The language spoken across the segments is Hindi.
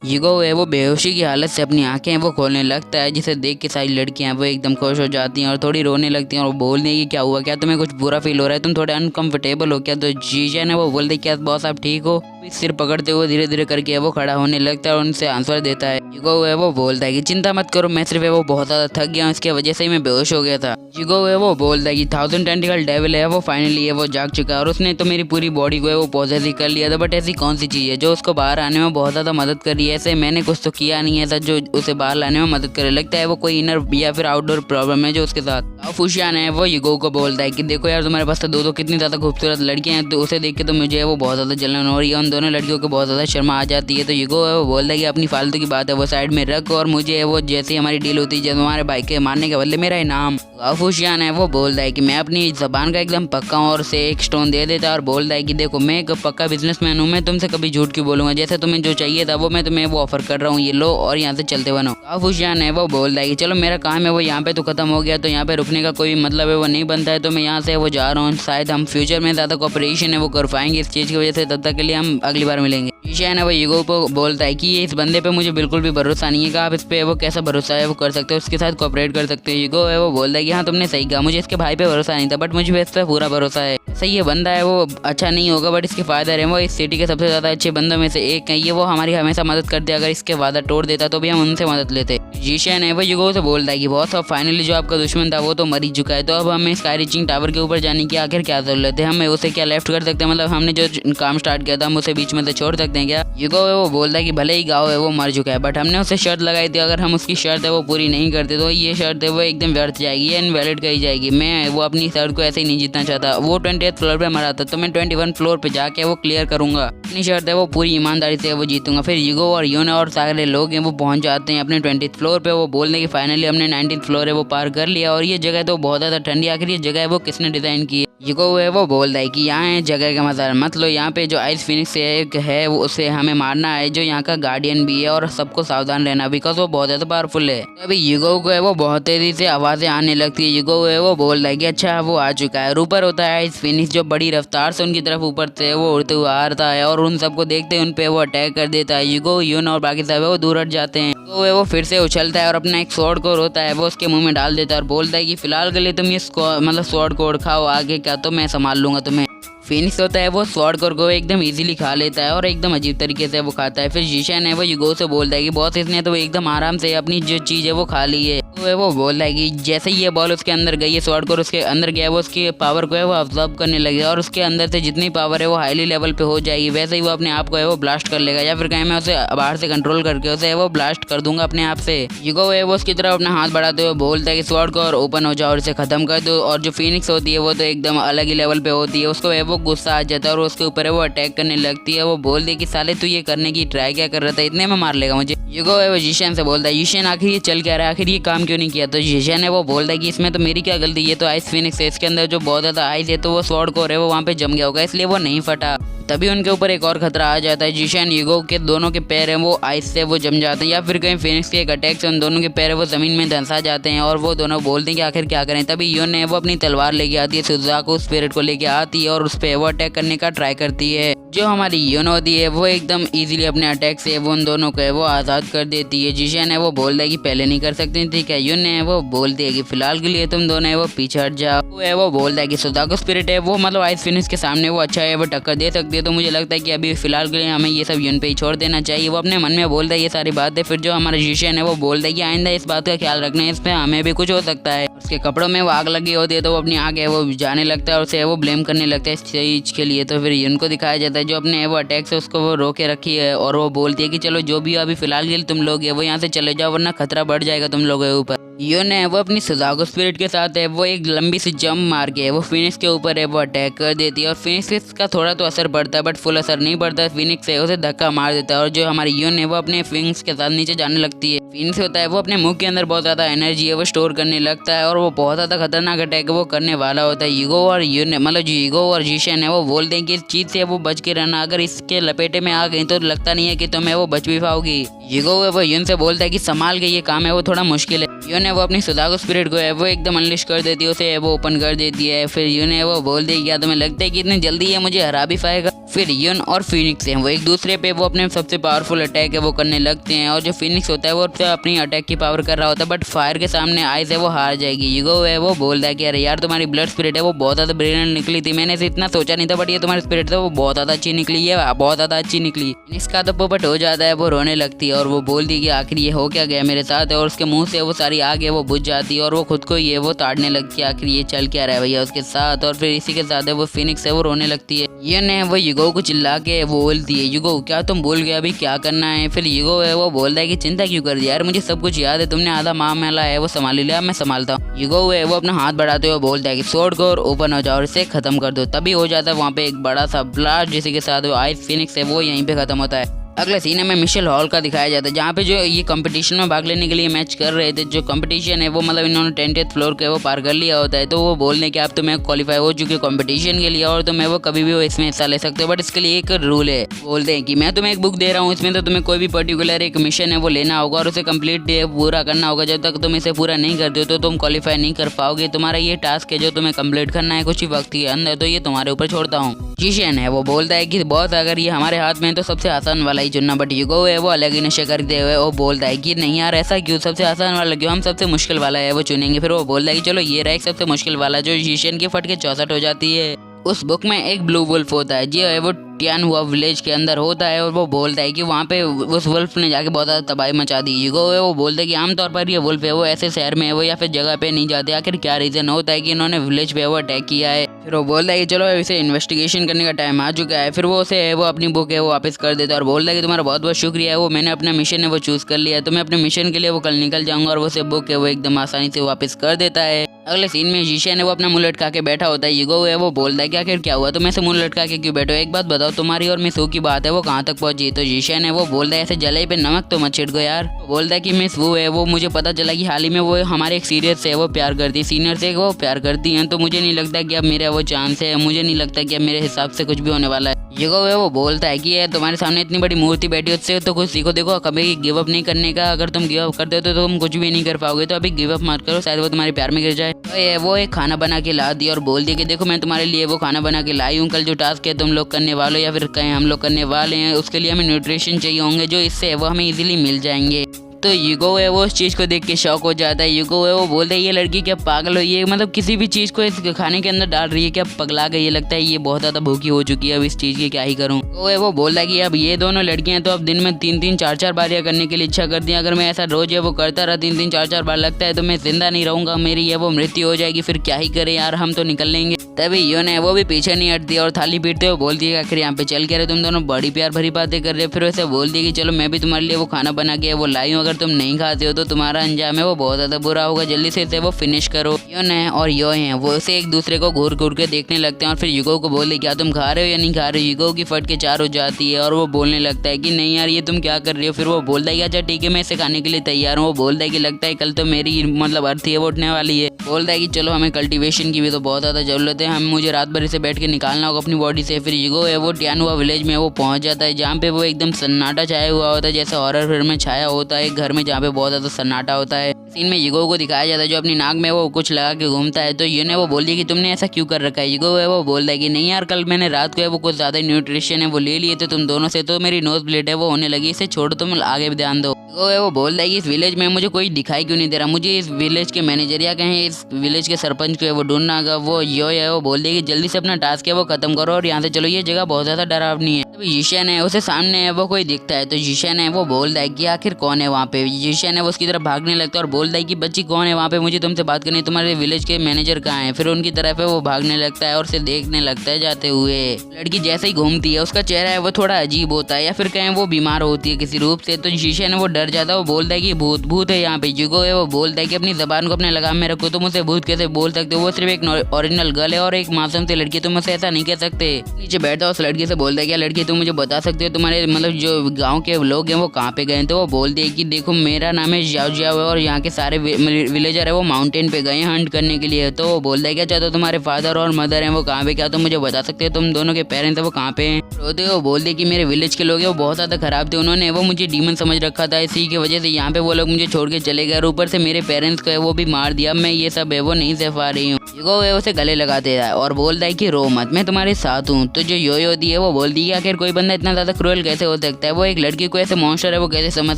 यूगो है वो बेहोशी की हालत से अपनी आंखें वो खोलने लगता है, जिसे देख के सारी लड़कियां वो एकदम खुश हो जाती हैं और थोड़ी रोने लगती हैं और बोलने की क्या हुआ, क्या तुम्हें कुछ बुरा फील हो रहा है, तुम थोड़े अनकंफर्टेबल हो क्या। तो जीजा ने वो बोलते क्या बॉस आप ठीक हो। सिर पकड़ते हुए धीरे धीरे करके वो खड़ा होने लगता है और उनसे आंसर देता है। यूगो है वो बोलता है कि चिंता मत करो, मैं सिर्फ है वो बहुत ज्यादा थक गया हूँ, इसकी वजह से ही मैं बेहोश हो गया था। यूगो है वो बोलता है कि 1000 टेंटिकल डेविल है वो फाइनली है वो जाग चुका है और उसने तो मेरी पूरी बॉडी को है वो पॉजेस ही कर लिया था, बट ऐसी कौन सी चीज है जो उसको बाहर आने में बहुत ज्यादा मदद कर रही है। ऐसे मैंने कुछ तो किया नहीं ऐसा जो उसे बाहर लाने में मदद करे, लगता है वो कोई इनर या फिर आउटडोर प्रॉब्लम है जो उसके साथ। फुशियान है वो यूगो को बोलता है कि देखो यार तुम्हारे पास तो दो कितनी ज्यादा खूबसूरत लड़कियां हैं, तो उसे देख के तो मुझे वो बहुत ज्यादा जलन हो रही है, उन दोनों लड़कियों को बहुत ज्यादा शर्मा आ जाती है। तो यूगो है वो बोलता है कि अपनी फालतू की बात है वो साइड में रख और मुझे वो जैसी हमारी डील होती है जब हमारे भाई के मारने के बदले मेरा इनाम। फुशियान है वो बोलता है कि मैं अपनी जबान का एकदम पक्का हूं और उसे एक स्टोन दे देता है और बोलता है कि देखो मैं एक पक्का बिजनेसमैन हूँ, मैं तुमसे कभी झूठ क्यों बोलूंगा, जैसे तुम्हें जो चाहिए था वो मैं तुम्हें वो ऑफर कर रहा हूँ, ये लो और यहाँ से चलते बनो। फुशियान है वो बोलता है कि चलो मेरा काम है वो यहाँ पे तो खत्म हो गया, तो यहाँ पे रुकने का कोई मतलब है वो नहीं बनता है, तो मैं यहाँ से वो जा रहा हूँ, शायद हम फ्यूचर में ज्यादा कॉपरेशन है वो कर पाएंगे इस चीज की वजह से, तब तक के लिए हम अगली बार मिलेंगे। ईशान है वो यूगो को बोलता है कि ये इस बंदे पे मुझे बिल्कुल भी भरोसा नहीं है कि आप इस पे वो कैसा भरोसा है वो कर सकते हो, उसके साथ कॉपरेट कर सकते हो। यूगो है वो बोलता है कि हाँ तुमने सही कहा, मुझे इसके भाई पे भरोसा नहीं था बट मुझे इस पे पूरा भरोसा है। सही ये बंदा है वो अच्छा नहीं होगा बट इसके फायदे हैं, वो इस सिटी के सबसे ज्यादा अच्छे बंदों में से एक है, ये वो हमारी हमेशा मदद करते, अगर इसके वादा तोड़ देता तो भी हम उनसे मदद लेते। जीशन है वो यूगो से बोलता है कि बॉस अब फाइनली जो आपका दुश्मन था वो तो मर ही चुका है, तो अब हमें स्काई रीचिंग टावर के ऊपर जाने की आखिर क्या जरूरत है, हमें उसे क्या लेफ्ट कर सकते हैं, मतलब हमने जो काम स्टार्ट किया था हम उसे बीच में से छोड़ सकते हैं क्या। यूगो है वो बोलता है कि भले ही गाँव है वो मर चुका है बट हमने उसे शर्त लगाई थी, अगर हम उसकी शर्त है वो पूरी नहीं करते तो ये शर्त है वो एकदम व्यर्थ जाएगी, इनवैलिड कही जाएगी। मैं वो अपनी शर्त को ऐसे ही नहीं जीतना चाहता, वो 20th फ्लोर पे मरा था तो मैं 21 फ्लोर पे जाके वो क्लियर करूंगा, अपनी शर्त है वो पूरी ईमानदारी से वो जीतूंगा। फिर यूगो और यूना और सारे लोग हैं वो पहुंच जाते हैं अपने 20th फ्लोर पे, वो बोलने की फाइनली हमने 19th फ्लोर है वो पार कर लिया और ये जगह तो बहुत ज्यादा ठंडी, आखिर ये जगह है वो किसने डिजाइन की है। यूगो है वो बोलता है कि यहाँ जगह का मजा मत लो, यहाँ पे जो आइस फिनिक्स है वो उसे हमें मारना है, जो यहाँ का गार्डियन भी है और सबको सावधान रहना बिकॉज वो बहुत ज्यादा पावरफुल है। अभी यूगो को है वो बहुत तेजी से आवाजें आने लगती है। यूगो है वो बोल रहा है कि अच्छा वो आ चुका है, ऊपर होता है आइस फिनिक्स जो बड़ी रफ्तार से उनकी तरफ ऊपर से वो उड़ते हुए आ रहा है और उन सबको देखते उन पे वो अटैक कर देता है। यूगो यून और बाकी सब है वो दूर हट जाते हैं, तो वो फिर से उछलता है और अपना एक स्वॉर्ड कोड होता है वो उसके मुंह में डाल देता है और बोलता है कि फिलहाल के लिए तुम ये मतलब स्वॉर्ड कोड खाओ, आगे क्या तो मैं संभाल लूंगा तुम्हें। फिनिक्स होता है वो स्वॉर्ड कोड को एकदम इजीली खा लेता है और एकदम अजीब तरीके से वो खाता है। फिर जीशन है वो यूगो से बोलता है कि बॉस इसने तो एकदम आराम से अपनी जो चीज़ है वो खा ली है, तो वो बोलता है कि जैसे ही ये बॉल उसके अंदर गई है स्वॉर्ड कोड उसके अंदर गया वो उसकी पावर को है वो अब्जॉर्ब करने लगेगा और उसके अंदर से जितनी पावर है वो हाईली लेवल पे हो जाएगी, वैसे ही वो अपने आप को है वो ब्लास्ट कर लेगा, या फिर कहीं मैं उसे बाहर से कंट्रोल करके उसे वो ब्लास्ट कर दूंगा अपने आप से। यूगो है वो उसकी तरफ अपना हाथ बढ़ाते हुए बोलता है कि स्वॉर्ड कोड ओपन हो जाओ और इसे खत्म कर दो। और जो फिनिक्स होती है वो तो एकदम अलग ही लेवल पे होती है, उसको है वो गुस्सा आ जाता है और उसके ऊपर है वो अटैक करने लगती है। वो बोल दे कि साले तू ये करने की ट्राई क्या कर रहा था, इतने में मार लेगा मुझे। यूगो है वो जीशन से बोलता है जीशन आखिर ये चल क्या रहा है, आखिर ये काम क्यों नहीं किया। तो जीशन है वो बोलता है कि इसमें तो मेरी क्या गलती, ये तो आइस फिनिक्स है, इसके अंदर जो बहुत ज्यादा आइस है तो वो स्वॉर्ड कोर है वो वहाँ पे जम गया होगा इसलिए वो नहीं फटा। तभी उनके ऊपर एक और खतरा आ जाता है, जीशन यूगो के दोनों के पैर हैं वो आइस से वो जम जाते हैं, या फिर कहीं फिनिक्स के एक अटैक से उन दोनों के पैर वो जमीन में धंसा जाते हैं और वो दोनों बोलते हैं कि आखिर क्या करें। तभी यून ने वो अपनी तलवार लेके आती है, सुजाको स्पिरिट को लेके आती है और उस पर वो अटैक करने का ट्राई करती है। जो हमारी यून होती है वो एकदम इजीली अपने अटैक से वो उन दोनों को है वो आज़ाद कर देती है। जीशन है वो बोलता है कि पहले नहीं कर सकती थी क्या। यून है वो बोलती है कि फिलहाल के लिए तुम दोनों है वो पीछे हट जाओ। वो है वो बोलता है कि सुजाको स्पिरिट है वो मतलब आइस फिनिक्स के सामने वो अच्छा है वो टक्कर दे सकती है, तो मुझे लगता है कि अभी फिलहाल के लिए हमें ये सब यून पे ही छोड़ देना चाहिए। वो अपने मन में बोलता है ये सारी बातें। फिर जो हमारा जीशन है वो बोलता है कि आइंदा इस बात का ख्याल रखना है, इसमें हमें भी कुछ हो सकता है। उसके कपड़ों में वो आग लगी होती है तो वो अपनी आग है वो जाने लगता है और उसे वो ब्लेम करने लगता है इस चीज के लिए। तो फिर यून को दिखाया जाता है जो अपने वो अटैक से उसको वो रोके रखी है और वो बोलती है कि चलो जो भी अभी फिलहाल के लिए तुम लोग है वो यहाँ से चले जाओ वरना खतरा बढ़ जाएगा तुम लोगों के ऊपर। यून है वो अपनी सुजाको स्पिरिट के साथ है वो एक लंबी सी जंप मार के वो फिनिक्स के ऊपर है वो अटैक कर देती है और फिनिक्स का थोड़ा तो असर पड़ता है बट फुल असर नहीं पड़ता है। फिनिक्स है उसे धक्का मार देता है और जो हमारी यून है वो अपने फिनिक्स के साथ नीचे जाने लगती है। फिनिक्स होता है वो अपने मुंह के अंदर बहुत ज्यादा एनर्जी है वो स्टोर करने लगता है और वो बहुत ज्यादा खतरनाक अटैक वो करने वाला होता है। यूगो और यून मतलब जो यूगो और जीशन है वो बोलते हैं कि इस चीज से वो बच के रहना, अगर इसके लपेटे में आ गई तो लगता नहीं है कि तुम्हें वो बच भी पाओगी। यूगो है वो यून से बोलता है कि संभाल के ये काम है वो थोड़ा मुश्किल है। यून है वो अपनी सुधाको स्पिरिट को है वो एकदम अनलिश कर देती है, उसे वो ओपन कर देती है। फिर यून है वो बोल देगी क्या तुम्हें लगता है कि इतनी जल्दी ये मुझे हरा भी पाएगा। फिर यून और फिनिक्स हैं वो एक दूसरे पे वो अपने सबसे पावरफुल अटैक है वो करने लगते हैं, और जो फिनिक्स होता है वो अपनी अटैक की पावर कर रहा होता है, बट फायर के सामने आइस है वो हार जाएगी। यूगो है वो बोलता है कि अरे यार तुम्हारी ब्लड स्पिरिट है वो बहुत ज़्यादा ब्रिलियंट निकली थी, मैंने इसे इतना सोचा नहीं था, बट ये तुम्हारी स्पिरिट था वो बहुत ज़्यादा अच्छी निकली है, बहुत ज़्यादा अच्छी निकली। फिनिक्स का तो पोपट हो जाता है, वो रोने लगती है और वो बोलती है कि आखिर ये हो क्या गया मेरे साथ, और उसके मुंह से वो सारी आग है वो बुझ जाती है और वो खुद को ये वो ताड़ने लगती है, आखिर ये चल क्या रहा है भैया उसके साथ। और फिर इसी के साथ है वो फिनिक्स है वो रोने लगती है। ये ने वो यूगो को चिल्ला के वो बोलती है यूगो क्या तुम भूल गए अभी क्या करना है। फिर यूगो है वो बोलता है कि चिंता क्यों कर दिया यार, मुझे सब कुछ याद है, तुमने आधा मामला है वो संभाल लिया, मैं संभालता हूँ। यूगो है वो अपना हाथ बढ़ाते हुए बोलता है कि स्वॉर्ड को और ओपन हो जाओ और इसे खत्म कर दो। तभी हो जाता है वहाँ पे एक बड़ा सा ब्लास्ट, जिसी के साथ वो आइस फिनिक्स है वो यहीं पे खत्म होता है। अगले सीन में मिशेल हॉल का दिखाया जाता है, जहाँ पे जो ये कंपटीशन में भाग लेने के लिए मैच कर रहे थे। जो कंपटीशन है वो मतलब इन्होंने 10th फ्लोर के वो पार कर लिया होता है, तो वो बोलने कि आप तुम्हें क्वालिफाई हो चुके हो कंपटीशन के लिए और तुम्हें वो कभी भी वो इसमें हिस्सा ले सकते हो, बट इसके लिए एक रूल है। बोलते हैं कि मैं तुम्हें एक बुक दे रहा हूँ, इसमें तो तुम्हें कोई भी पर्टिकुलर एक मिशन है वो लेना होगा और उसे कंप्लीट पूरा करना होगा। जब तक तुम इसे पूरा नहीं करते हो तो तुम क्वालिफाई नहीं कर पाओगे। तुम्हारा ये टास्क है जो तुम्हें कंप्लीट करना है कुछ ही वक्त के अंदर, तो ये तुम्हारे ऊपर छोड़ता हूँ। जिशन है वो बोलता है कि बॉस अगर ये हमारे हाथ में है तो सबसे आसान वाला ही चुनना, बट यूगो है वो अलग ही नशे करते हुए वो बोलता है कि नहीं यार ऐसा क्यों, सबसे आसान वाला क्यों, हम सबसे मुश्किल वाला है वो चुनेंगे। फिर वो बोलता है कि चलो ये रहा एक सबसे मुश्किल वाला, जो जिशन की फट के 64 हो जाती है। उस बुक में एक ब्लू वुल्फ होता है जो है वो टियान हुआ विलेज के अंदर होता है, और वो बोलता है कि वहाँ पे उस वुल्फ ने जाके बहुत ज़्यादा तबाही मचा दी। यूगो है वो बोलता है कि आमतौर पर ये वुल्फ है वो ऐसे शहर में है वो या फिर जगह पे नहीं जाते, आखिर क्या रीज़न होता है कि इन्होंने विलेज पे वो अटैक किया है। फिर वो बोलता है कि चलो इसे इन्वेस्टिगेशन करने का टाइम आ चुका है। फिर वो उसे वो अपनी बुक है वो वापस कर देता है और बोलता है कि तुम्हारा बहुत बहुत शुक्रिया है, वो मैंने अपना मिशन है वो चूज़ कर लिया है, तो मैं अपने मिशन के लिए वो कल निकल जाऊँगा, और वो उसे बुक है वो एकदम आसानी से वापस कर देता है। अगले सीन में जिशन है वो अपना मुंह लटका के बैठा होता है। यूगो है वो बोलता है कि आखिर क्या हुआ, तुम ऐसे मुंह लटका के क्यों बैठो, एक बात बताओ तुम्हारी और मिस वू की बात है वो कहाँ तक पहुंची। तो जिशन है वो बोलता है ऐसे जले पे नमक तो मत छिड़को यार। बोलता है कि मिस वू है वो मुझे पता चला कि हाल ही में वो हमारे एक सीनियर से वो प्यार करती है, सीनियर से वो प्यार करती हैं, तो मुझे नहीं लगता कि अब मेरा वो चांस है, मुझे नहीं लगता कि अब मेरे हिसाब से कुछ भी होने वाला है। यूगो है वो बोलता है कि तुम्हारे सामने इतनी बड़ी मूर्ति बैठी उससे तो कुछ सीखो, देखो कभी गिव अप नहीं करने का, अगर तुम गिव अप करते हो तो तुम कुछ भी नहीं कर पाओगे, तो अभी गिव अप मत करो, शायद वो तुम्हारे प्यार में गिर जाए। तो वो एक खाना बना के ला दी और बोल दी कि देखो मैं तुम्हारे लिए वो खाना बना के लाई हूँ, कल जो टास्क है तुम लोग करने वाले या फिर कहीं हम लोग करने वाले हैं उसके लिए हमें न्यूट्रिशन चाहिए होंगे, जो इससे वो हमें इजीली मिल जाएंगे। तो यूगो है वो उस चीज़ को देख के शौक हो जाता है। यूगो है वो बोलता है ये लड़की क्या पागल हुई है, मतलब किसी भी चीज़ को इस खाने के अंदर डाल रही है, क्या पगला गई है, लगता है ये बहुत ज़्यादा भूखी हो चुकी है, अब इस चीज़ की क्या ही करूँ। तो है वो बोलता है कि अब ये दोनों लड़कियां तो अब दिन में 3-3 4-4 बार करने की इच्छा करती हैं, अगर मैं ऐसा रोज है वो करता रहा 3-3 4-4 बार लगता है तो मैं जिंदा नहीं रहूँगा, मेरी ये वो मृत्यु हो जाएगी, फिर क्या ही करें यार, हम तो निकल लेंगे। तभी यून है वो भी पीछे नहीं हटती और थाली पीटते हुए बोलती है आखिर यहाँ पे चल के रहे तुम दोनों बड़ी प्यार भरी बातें कर रहे हो। फिर वैसे बोलती है कि चलो मैं भी तुम्हारे लिए वो खाना बना के वो लाई हूँ, अगर तुम नहीं खाते हो तो तुम्हारा अंजाम है वो बहुत ज़्यादा बुरा होगा, जल्दी से इसे वो फिनिश करो। यून है और यो है वो उसे एक दूसरे को घूर घूर के देखने लगते हैं और फिर यूगो को बोलते क्या तुम खा रहे हो या नहीं खा रहे हो। यूगो की फट के 4 हो जाती है और वो बोलने लगता है कि नहीं यार ये तुम क्या कर रही हो। फिर वो बोलता है कि अच्छा ठीक है मैं इसे खाने के लिए तैयार हूँ। वो बोलता है कि लगता है कल तो मेरी मतलब अर्थी है वो उठने वाली है। बोलता है कि चलो हमें कल्टीवेशन की भी तो बहुत ज़्यादा ज़रूरत है, हम मुझे रात भर इसे बैठ के निकालना होगा अपनी बॉडी से। फिर यूगो है वो टियान हुआ विलेज में वो पहुंच जाता है, जहाँ पे वो एकदम सन्नाटा छाया हुआ होता है, जैसे हॉरर फिल्म में छाया होता है घर में जहाँ पे बहुत ज़्यादा सन्नाटा होता है। सीन में यूगो को दिखाया जाता है जो अपनी नाक में वो कुछ लगा के घूमता है। तो यून है वो बोलती है कि तुमने ऐसा क्यों कर रखा है। यूगो है वो बोलता है कि नहीं यार कल मैंने रात को है वो कुछ ज़्यादा न्यूट्रिशन है वो ले लिए थे तुम दोनों से, तो मेरी नोज ब्लीड है वो होने लगी, इसे छोड़ो तुम आगे भी ध्यान दो। यूगो है वो बोलता है कि इस विलेज में मुझे कोई दिखाई क्यों नहीं दे रहा, मुझे इस विलेज के मैनेजर या कहीं इस विलेज के सरपंच को है वो ढूंढना होगा। वो यो है वो बोलती है कि जल्दी से अपना टास्क है वो खत्म करो और यहाँ से चलो, ये जगह बहुत ज़्यादा डरावनी है। तभी जिशन है उसे सामने है वो कोई दिखता है, तो जिशन है वो बोलता है कि आखिर कौन है वहाँ पे। जिशन है वो उसकी तरफ भागने लगता है और बोलता है कि बच्ची कौन है वहाँ पे, मुझे तुमसे बात करनी है, तुम्हारे विलेज के मैनेजर कहाँ है। फिर उनकी तरफ है वो भागने लगता है और उसे देखने लगता है जाते हुए। लड़की जैसे ही घूमती है उसका चेहरा है वो थोड़ा अजीब होता है या फिर कहीं वो बीमार होती है किसी रूप से। तो जिशन है वो डर जाता है, वो बोलता है कि भूत भूत है यहाँ पे। यूगो है वो बोलता है कि अपनी जबान को अपने लगाम में रखो, तुम उसे भूत कैसे बोल सकते हो, वो सिर्फ एक ओरिजिनल गर्ल है और एक मासूम सी लड़की, तुम उसे ऐसा नहीं कह सकते। नीचे बैठता उस लड़की से बोलता है क्या लड़की तुम मुझे बता सकते हो तुम्हारे मतलब जो गाँव के लोग हैं वो कहाँ पे गए। तो वो बोलती है कि देखो मेरा नाम है जाओ जाओ और यहाँ के सारे विलेजर है वो माउंटेन पे गए हंट करने के लिए। तो वो बोलता है क्या चाहते हो तुम्हारे फादर और मदर हैं वो कहाँ पे, क्या तुम मुझे बता सकते हो तुम दोनों के पेरेंट्स है वो कहाँ पे हैं। रोते वो बोलते कि मेरे विलेज के लोग हैं वो बहुत ज़्यादा खराब थे, उन्होंने वो मुझे डीमन समझ रखा था, इसी की वजह से यहाँ पे वो लोग मुझे छोड़ के चले गए और ऊपर से मेरे पेरेंट्स को है वो भी मार दिया। मैं ये सब है वो नहीं सह पा रही हूँ। यूगो है उसे गले लगाते है और बोलता है कि रो मत, मैं तुम्हारे साथ हूँ। तो जो योयो होती है वो बोलती है कि आखिर कोई बंदा इतना ज्यादा क्रूएल कैसे हो सकता है, वो एक लड़की को ऐसे मॉन्स्टर है वो कैसे समझ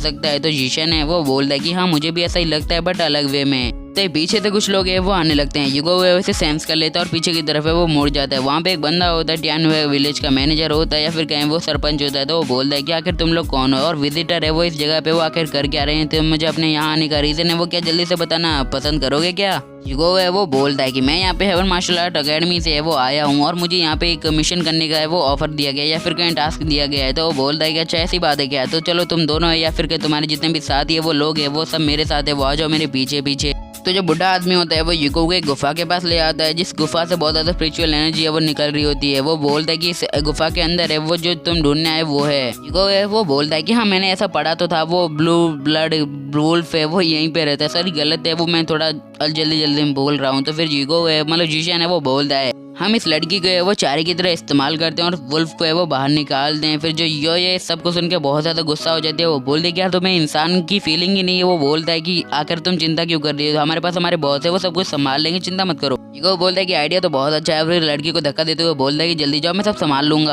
सकता है। तो जीशन है वो बोलता है कि हाँ मुझे भी ऐसा ही लगता है बट अलग वे में। तो पीछे से कुछ लोग है वो आने लगते हैं। यूगो है वैसे सेंस कर लेता है और पीछे की तरफ है वो मुड़ जाता है। वहाँ पे एक बंदा होता है, टियान विलेज का मैनेजर होता है या फिर कहें वो सरपंच होता है। तो वो बोलता है कि आखिर तुम लोग कौन हो और विजिटर है वो इस जगह पे वो आखिर कर क्या रहे हैं, तो मुझे अपने यहाँ आने का रीजन है वो क्या जल्दी से बताना पसंद करोगे क्या। यूगो है वो बोलता है कि मैं यहाँ पे हेवन मार्शल आर्ट अकेडमी से है वो आया हूँ और मुझे यहाँ पे एक मिशन करने का है वो ऑफर दिया गया है या फिर कहीं टास्क दिया गया है। तो वो बोलता है कि अच्छा ऐसी बात है क्या, तो चलो तुम दोनों है या फिर तुम्हारे जितने भी साथी है वो लोग है वो सब मेरे साथ है, वो आ जाओ मेरे पीछे पीछे। तो जो बुढ़ा आदमी होता है वो यूगो को एक गुफा के पास ले आता है जिस गुफा से बहुत ज़्यादा स्पिरिचुअल एनर्जी है वो निकल रही होती है। वो बोलता है कि इस गुफा के अंदर है वो जो तुम ढूंढने आए वो है। यूगो है वो बोलता है कि हाँ मैंने ऐसा पढ़ा तो था, वो ब्लू ब्लड वुल्फ है वो यहीं पे रहता है। सर गलत है वो, मैं थोड़ा जल्दी जल्दी में बोल रहा हूँ। तो फिर यूगो है मतलब जीशन है वो बोलता है हम इस लड़की को है वो चारे की तरह इस्तेमाल करते हैं और वुल्फ को है वो बाहर निकालते हैं। फिर जो यो ये सब को सुन के बहुत ज़्यादा गुस्सा हो जाती है। वो बोलते है कि यार तुम्हें इंसान की फीलिंग ही नहीं है। वो बोलता है कि आखिर तुम चिंता क्यों कर रही हो, हमारे पास हमारे बॉस है वो सब कुछ संभाल लेंगे, चिंता मत करो। यो बोलता है कि आइडिया तो बहुत अच्छा है। फिर लड़की को धक्का देते हुए बोलता है कि जल्दी जाओ मैं सब संभाल लूंगा।